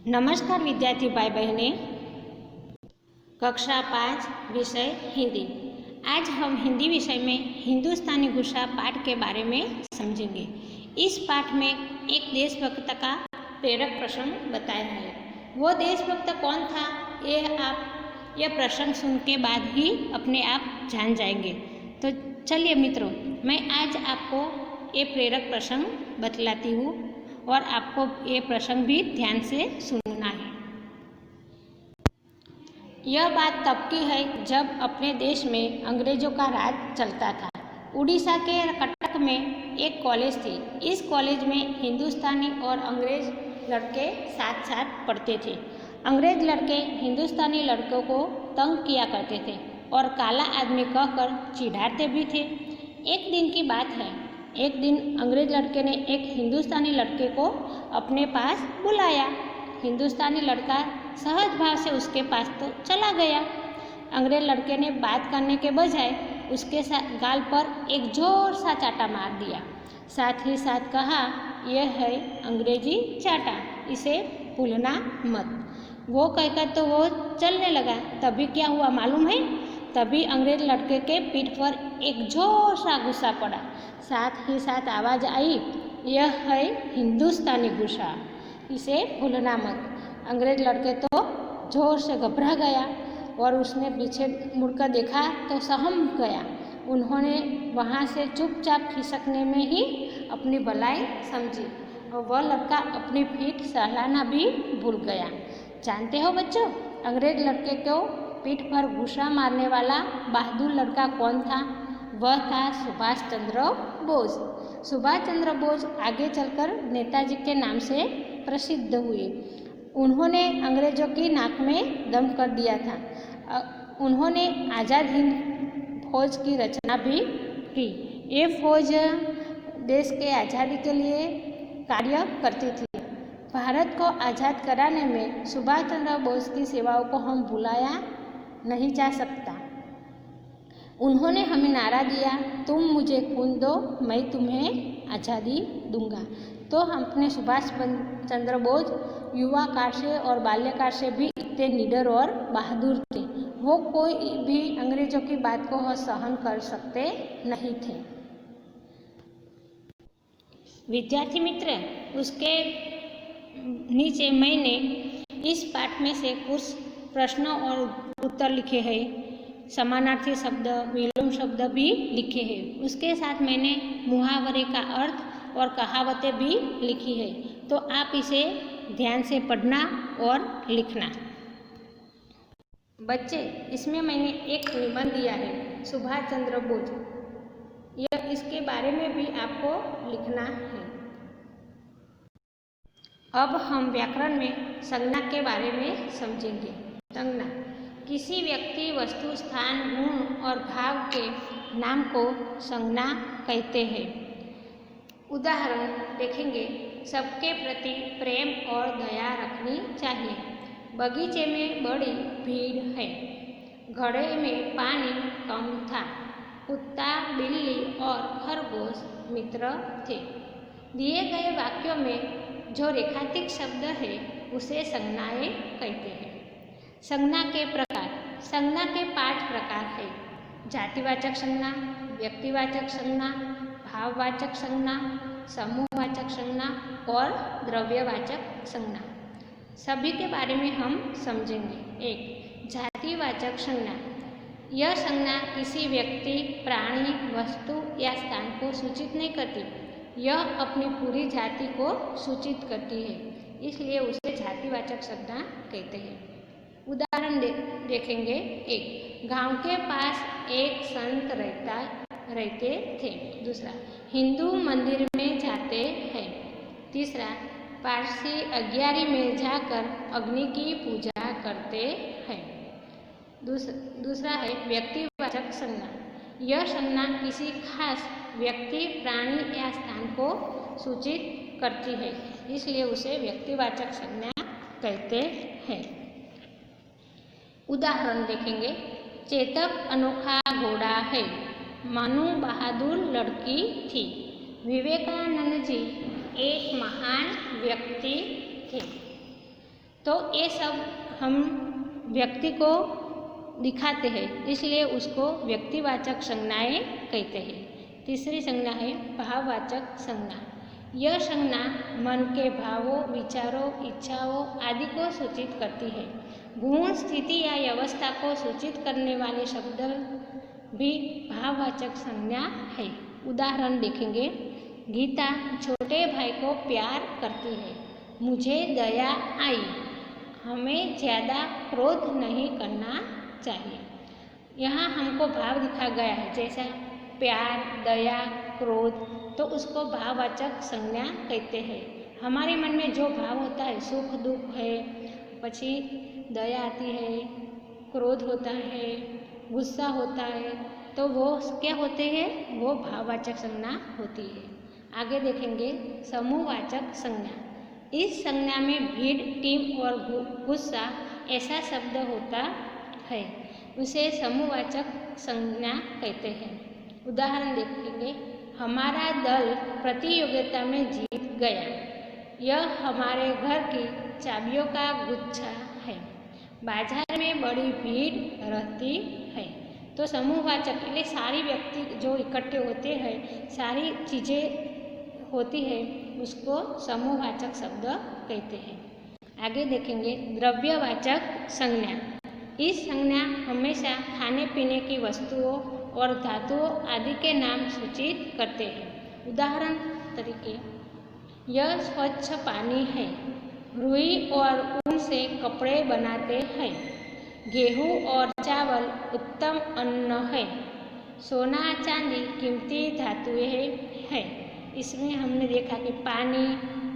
नमस्कार विद्यार्थी भाई बहनें, कक्षा 5 विषय हिंदी। आज हम हिंदी विषय में हिंदुस्तानी भाषा पाठ के बारे में समझेंगे। इस पाठ में एक देशभक्त का प्रेरक प्रसंग बताया है। वो देशभक्त कौन था, यह प्रसंग सुन के बाद ही अपने आप जान जाएंगे। तो चलिए मित्रों, मैं आज आपको ये प्रेरक प्रसंग बतलाती हूँ और आपको ये प्रसंग भी ध्यान से सुनना है। यह बात तब की है जब अपने देश में अंग्रेजों का राज चलता था। उड़ीसा के कटक में एक कॉलेज थी। इस कॉलेज में हिंदुस्तानी और अंग्रेज लड़के साथ साथ पढ़ते थे। अंग्रेज लड़के हिंदुस्तानी लड़कों को तंग किया करते थे और काला आदमी कहकर चिढ़ाते भी थे। एक दिन की बात है, एक दिन अंग्रेज लड़के ने एक हिंदुस्तानी लड़के को अपने पास बुलाया। हिंदुस्तानी लड़का सहज भाव से उसके पास तो चला गया। अंग्रेज लड़के ने बात करने के बजाय उसके गाल पर एक जोर सा चाटा मार दिया। साथ ही साथ कहा, यह है अंग्रेजी चाटा, इसे भूलना मत। वो कहकर तो वो चलने लगा। तभी क्या हुआ मालूम है? तभी अंग्रेज लड़के के पीठ पर एक जोर सा गुस्सा पड़ा। साथ ही साथ आवाज़ आई, यह है हिंदुस्तानी भाषा, इसे भूलना मत। अंग्रेज लड़के तो जोर से घबरा गया और उसने पीछे मुड़कर देखा तो सहम गया। उन्होंने वहाँ से चुपचाप खिसकने में ही अपनी भलाई समझी और वह लड़का अपनी पीठ सहलाना भी भूल गया। जानते हो बच्चों, अंग्रेज लड़के को पीठ पर घूंसा मारने वाला बहादुर लड़का कौन था? वह था सुभाष चंद्र बोस। सुभाष चंद्र बोस आगे चलकर नेताजी के नाम से प्रसिद्ध हुए। उन्होंने अंग्रेजों की नाक में दम कर दिया था। उन्होंने आज़ाद हिंद फौज की रचना भी की। ये फौज देश के आज़ादी के लिए कार्य करती थी। भारत को आज़ाद कराने में सुभाष चंद्र बोस की सेवाओं को हम भुलाया नहीं जा सकता। उन्होंने हमें नारा दिया, तुम मुझे खून दो, मैं तुम्हें आज़ादी दूंगा। तो हम अपने सुभाष चंद्र बोस युवा काल से और बाल्यकाल से भी इतने निडर और बहादुर थे। वो कोई भी अंग्रेजों की बात को सहन कर सकते नहीं थे। विद्यार्थी मित्र, उसके नीचे मैंने इस पाठ में से कुछ प्रश्नों और उत्तर लिखे हैं। समानार्थी शब्द, विलोम शब्द भी लिखे हैं। उसके साथ मैंने मुहावरे का अर्थ और कहावतें भी लिखी है। तो आप इसे ध्यान से पढ़ना और लिखना। बच्चे, इसमें मैंने एक निबंध दिया है सुभाष चंद्र बोस। इसके बारे में भी आपको लिखना है। अब हम व्याकरण में संज्ञा के बारे में समझेंगे। संज्ञा किसी व्यक्ति, वस्तु, स्थान, गुण और भाव के नाम को संज्ञा कहते हैं। उदाहरण देखेंगे, सबके प्रति प्रेम और दया रखनी चाहिए। बगीचे में बड़ी भीड़ है। घड़े में पानी कम था। कुत्ता, बिल्ली और खरगोश मित्र थे। दिए गए वाक्यों में जो रेखांकित शब्द है उसे संज्ञाएं कहते हैं। संज्ञा के प्रकार। संज्ञा के 5 प्रकार है: जातिवाचक संज्ञा, व्यक्तिवाचक संज्ञा, भाववाचक संज्ञा, समूहवाचक संज्ञा और द्रव्यवाचक संज्ञा। सभी के बारे में हम समझेंगे। 1. जातिवाचक संज्ञा। यह संज्ञा किसी व्यक्ति, प्राणी, वस्तु या स्थान को सूचित नहीं करती। यह अपनी पूरी जाति को सूचित करती है, इसलिए उसे जातिवाचक संज्ञा कहते हैं। उदाहरण देखेंगे। 1. गांव के पास एक संत रहते थे। 2. हिंदू मंदिर में जाते हैं। 3. पारसी अग्यारी में जाकर अग्नि की पूजा करते हैं। दूसरा है व्यक्तिवाचक संज्ञा। यह संज्ञा किसी खास व्यक्ति, प्राणी या स्थान को सूचित करती है, इसलिए उसे व्यक्तिवाचक संज्ञा कहते हैं। उदाहरण देखेंगे। चेतक अनोखा घोड़ा है। मनु बहादुर लड़की थी। विवेकानंद जी एक महान व्यक्ति थे। तो ये सब हम व्यक्ति को दिखाते हैं, इसलिए उसको व्यक्तिवाचक संज्ञाएं कहते हैं। तीसरी संज्ञा है भाववाचक संज्ञा। यह संज्ञा मन के भावों, विचारों, इच्छाओं आदि को सूचित करती है। गुण, स्थिति या अवस्था को सूचित करने वाले शब्द भी भाववाचक संज्ञा है। उदाहरण देखेंगे। गीता छोटे भाई को प्यार करती है। मुझे दया आई। हमें ज़्यादा क्रोध नहीं करना चाहिए। यहाँ हमको भाव दिखा गया है, जैसा प्यार, दया, क्रोध, तो उसको भाववाचक संज्ञा कहते हैं। हमारे मन में जो भाव होता है, सुख दुख है, पछी दया आती है, क्रोध होता है, गुस्सा होता है, तो वो क्या होते हैं? वो भाववाचक संज्ञा होती है। आगे देखेंगे समूहवाचक संज्ञा। इस संज्ञा में भीड़, टीम और गुस्सा ऐसा शब्द होता है, उसे समूहवाचक संज्ञा कहते हैं। उदाहरण देखेंगे। हमारा दल प्रतियोगिता में जीत गया। यह हमारे घर की चाबियों का गुच्छा है। बाजार में बड़ी भीड़ रहती है। तो समूहवाचक यानी सारी व्यक्ति जो इकट्ठे होते हैं, सारी चीज़ें होती है, उसको समूहवाचक शब्द कहते हैं। आगे देखेंगे द्रव्यवाचक संज्ञा। इस संज्ञा हमेशा खाने पीने की वस्तुओं और धातुओं आदि के नाम सूचित करते हैं। उदाहरण तरीके, यह स्वच्छ पानी है। रुई और ऊन से कपड़े बनाते हैं। गेहूँ और चावल उत्तम अन्न है। सोना चांदी कीमती धातुएं है। इसमें हमने देखा कि पानी,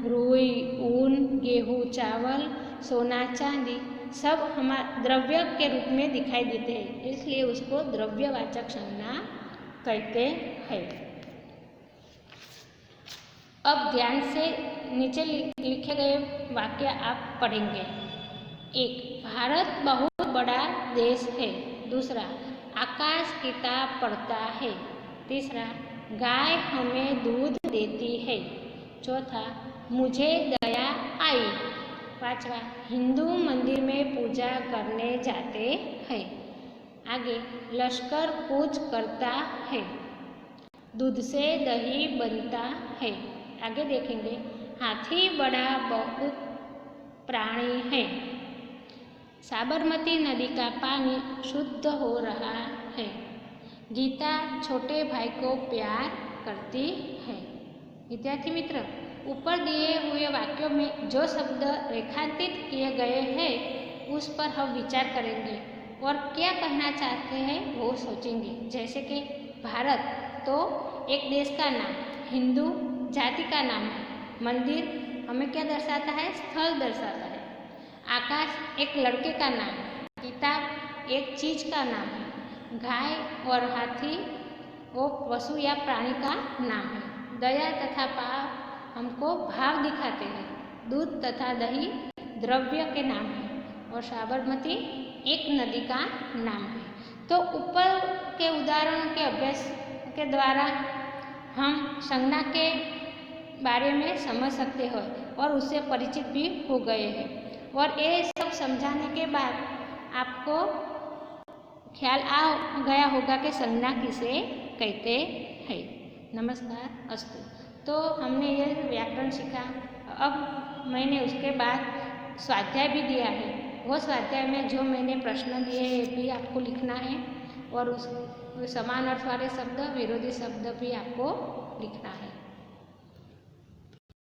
रुई, ऊन, गेहूँ, चावल, सोना, चांदी सब हमारे द्रव्य के रूप में दिखाई देते हैं, इसलिए उसको द्रव्यवाचक संज्ञा कहते हैं। अब ध्यान से नीचे लिखे गए वाक्य आप पढ़ेंगे। 1. भारत बहुत बड़ा देश है। दूसरा, आकाश किताब पढ़ता है। तीसरा, गाय हमें दूध देती है। चौथा, मुझे दया आई। पांचवा, हिंदू मंदिर में पूजा करने जाते हैं। आगे, लश्कर कूच करता है। दूध से दही बनता है। आगे देखेंगे, हाथी बड़ा बहुत प्राणी है। साबरमती नदी का पानी शुद्ध हो रहा है। गीता छोटे भाई को प्यार करती है। विद्यार्थी मित्र, ऊपर दिए हुए वाक्यों में जो शब्द रेखांकित किए गए हैं, उस पर हम विचार करेंगे और क्या कहना चाहते हैं वो सोचेंगे। जैसे कि भारत तो एक देश का नाम, हिंदू जाति का नाम है, मंदिर हमें क्या दर्शाता है? स्थल दर्शाता है। आकाश एक लड़के का नाम है। किताब एक चीज का नाम है। गाय और हाथी वो पशु या प्राणी का नाम है। दया तथा पाप हमको भाव दिखाते हैं। दूध तथा दही द्रव्य के नाम है और साबरमती एक नदी का नाम है। तो ऊपर के उदाहरण के अभ्यास के द्वारा हम संज्ञा के बारे में समझ सकते हैं और उससे परिचित भी हो गए हैं। और ये सब समझाने के बाद आपको ख्याल आ गया होगा कि संज्ञा किसे कहते हैं। नमस्कार, अस्तु। तो हमने ये व्याकरण सीखा। अब मैंने उसके बाद स्वाध्याय भी दिया है। वो स्वाध्याय में जो मैंने प्रश्न दिए ये भी आपको लिखना है और उस समान अर्थ वाले शब्द, विरोधी शब्द भी आपको लिखना है।